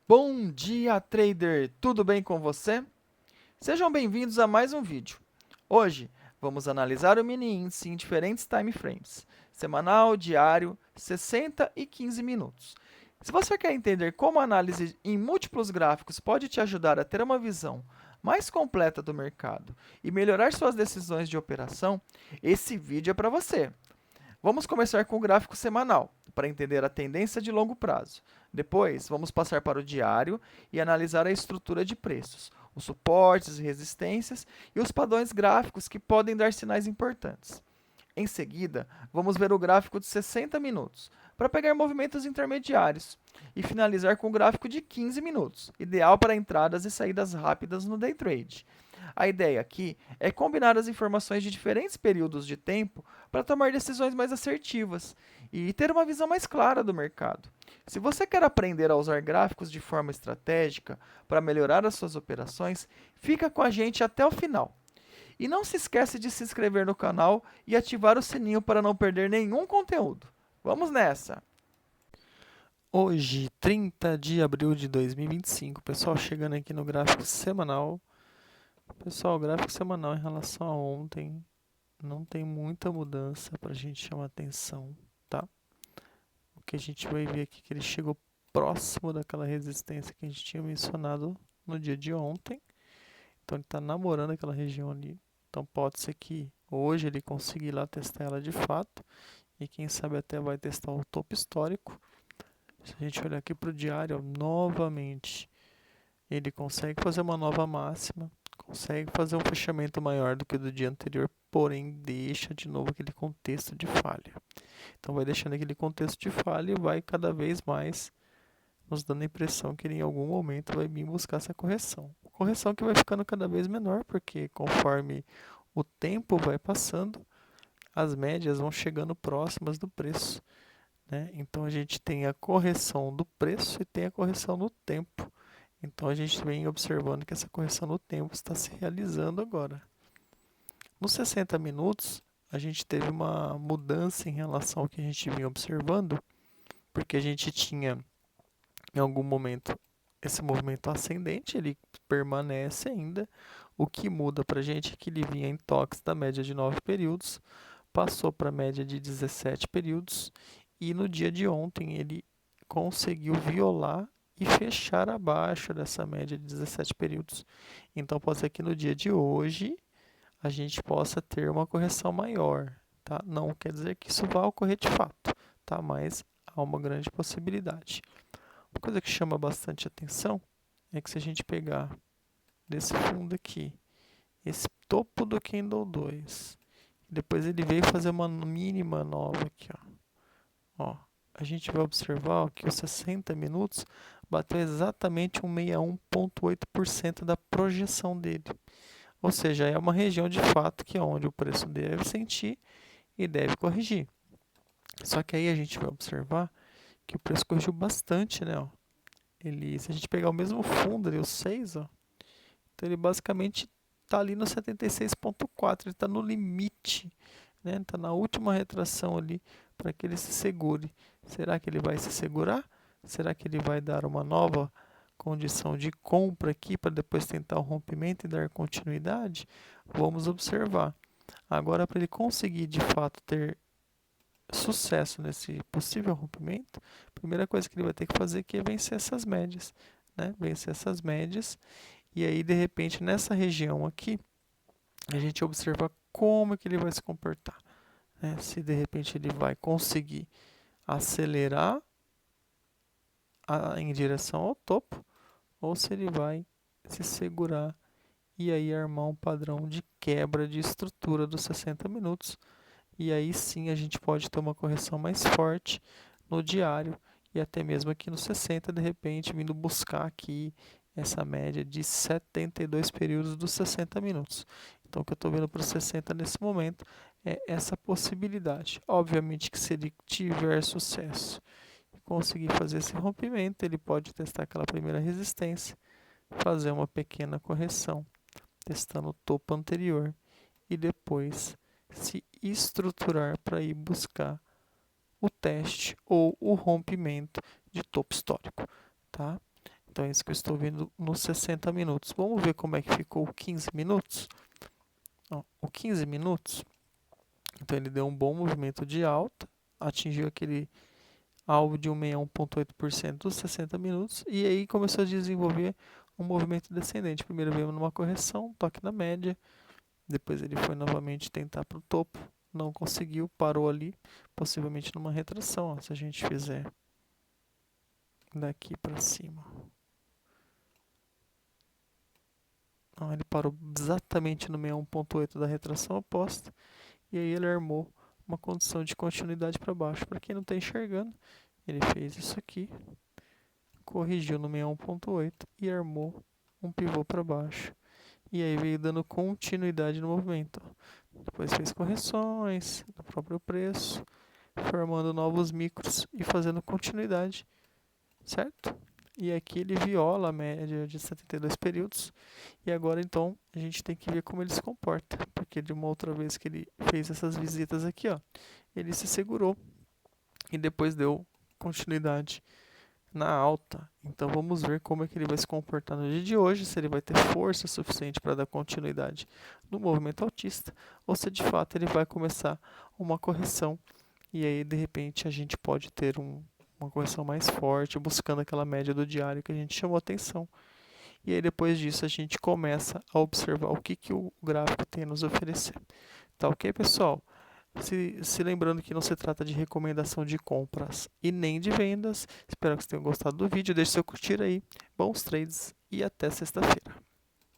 Bom dia, trader! Tudo bem com você? Sejam bem-vindos a mais um vídeo. Hoje, vamos analisar o mini índice em diferentes time frames, semanal, diário, 60 e 15 minutos. Se você quer entender como a análise em múltiplos gráficos pode te ajudar a ter uma visão mais completa do mercado e melhorar suas decisões de operação, esse vídeo é para você. Vamos começar com o gráfico semanal, para entender a tendência de longo prazo. Depois, vamos passar para o diário e analisar a estrutura de preços, os suportes e resistências e os padrões gráficos que podem dar sinais importantes. Em seguida, vamos ver o gráfico de 60 minutos, para pegar movimentos intermediários, e finalizar com o gráfico de 15 minutos, ideal para entradas e saídas rápidas no day trade. A ideia aqui é combinar as informações de diferentes períodos de tempo para tomar decisões mais assertivas e ter uma visão mais clara do mercado. Se você quer aprender a usar gráficos de forma estratégica para melhorar as suas operações, fica com a gente até o final. E não se esquece de se inscrever no canal e ativar o sininho para não perder nenhum conteúdo. Vamos nessa! Hoje, 30 de abril de 2025, pessoal, chegando aqui no gráfico semanal. Pessoal, o gráfico semanal em relação a ontem não tem muita mudança para a gente chamar atenção, tá? O que a gente vai ver aqui é que ele chegou próximo daquela resistência que a gente tinha mencionado no dia de ontem. Então ele está namorando aquela região ali. Então pode ser que hoje ele consiga ir lá testar ela de fato. E quem sabe até vai testar o topo histórico. Se a gente olhar aqui para o diário, ó, novamente ele consegue fazer uma nova máxima, consegue fazer um fechamento maior do que o do dia anterior, porém deixa de novo aquele contexto de falha. Então vai deixando aquele contexto de falha e vai cada vez mais nos dando a impressão que ele em algum momento vai vir buscar essa correção. Correção que vai ficando cada vez menor, porque conforme o tempo vai passando, as médias vão chegando próximas do preço, né? Então a gente tem a correção do preço e tem a correção no tempo. Então a gente vem observando que essa correção no tempo está se realizando agora. Nos 60 minutos, a gente teve uma mudança em relação ao que a gente vinha observando, porque a gente tinha em algum momento esse movimento ascendente, ele permanece ainda. O que muda para a gente é que ele vinha em toques da média de 9 períodos, passou para a média de 17 períodos e no dia de ontem ele conseguiu violar e fechar abaixo dessa média de 17 períodos. Então pode ser que no dia de hoje a gente possa ter uma correção maior, tá? Não quer dizer que isso vá ocorrer de fato, tá? Mas há uma grande possibilidade. Uma coisa que chama bastante atenção é que se a gente pegar desse fundo aqui, esse topo do candle 2, depois ele veio fazer uma mínima nova aqui, ó. A gente vai observar ó, que os 60 minutos bateu exatamente 161,8% da projeção dele. Ou seja, é uma região de fato que é onde o preço deve sentir e deve corrigir. Só que aí a gente vai observar que o preço corrigiu bastante, né? Ó. Ele, se a gente pegar o mesmo fundo ali, o 6, ó, então ele basicamente está ali no 76,4, ele está no limite, né? Está na última retração ali para que ele se segure. Será que ele vai se segurar? Será que ele vai dar uma nova condição de compra aqui para depois tentar o rompimento e dar continuidade? Vamos observar. Agora, para ele conseguir de fato ter sucesso nesse possível rompimento, a primeira coisa que ele vai ter que fazer aqui é vencer essas médias, né? Vencer essas médias e aí de repente nessa região aqui a gente observa como que ele vai se comportar, né? Se de repente ele vai conseguir acelerar em direção ao topo ou se ele vai se segurar e aí armar um padrão de quebra de estrutura dos 60 minutos. E aí sim a gente pode ter uma correção mais forte no diário e até mesmo aqui no 60, de repente, vindo buscar aqui essa média de 72 períodos dos 60 minutos. Então, o que eu estou vendo para os 60 nesse momento é essa possibilidade. Obviamente que se ele tiver sucesso e conseguir fazer esse rompimento, ele pode testar aquela primeira resistência, fazer uma pequena correção, testando o topo anterior e depois se estruturar para ir buscar o teste ou o rompimento de topo histórico, tá? Então é isso que eu estou vendo nos 60 minutos. Vamos ver como é que ficou o 15 minutos? Ó, o 15 minutos, então ele deu um bom movimento de alta, atingiu aquele alvo de 161,8% dos 60 minutos e aí começou a desenvolver um movimento descendente. Primeiro veio numa correção, toque na média, depois ele foi novamente tentar para o topo, não conseguiu, parou ali, possivelmente numa retração. Ó, se a gente fizer daqui para cima. Ó, ele parou exatamente no 61,8 da retração oposta e aí ele armou uma condição de continuidade para baixo. Para quem não está enxergando, ele fez isso aqui, corrigiu no 61,8 e armou um pivô para baixo. E aí veio dando continuidade no movimento. Depois fez correções no próprio preço, formando novos micros e fazendo continuidade, certo? E aqui ele viola a média de 72 períodos. E agora então a gente tem que ver como ele se comporta. Porque de uma outra vez que ele fez essas visitas aqui, ó, ele se segurou e depois deu continuidade na alta. Então vamos ver como é que ele vai se comportar no dia de hoje, se ele vai ter força suficiente para dar continuidade no movimento altista, ou se de fato ele vai começar uma correção e aí de repente a gente pode ter uma correção mais forte, buscando aquela média do diário que a gente chamou atenção. E aí depois disso a gente começa a observar o que o gráfico tem a nos oferecer. Tá ok, pessoal? Se lembrando que não se trata de recomendação de compras e nem de vendas. Espero que vocês tenham gostado do vídeo. Deixe seu curtir aí. Bons trades e até sexta-feira.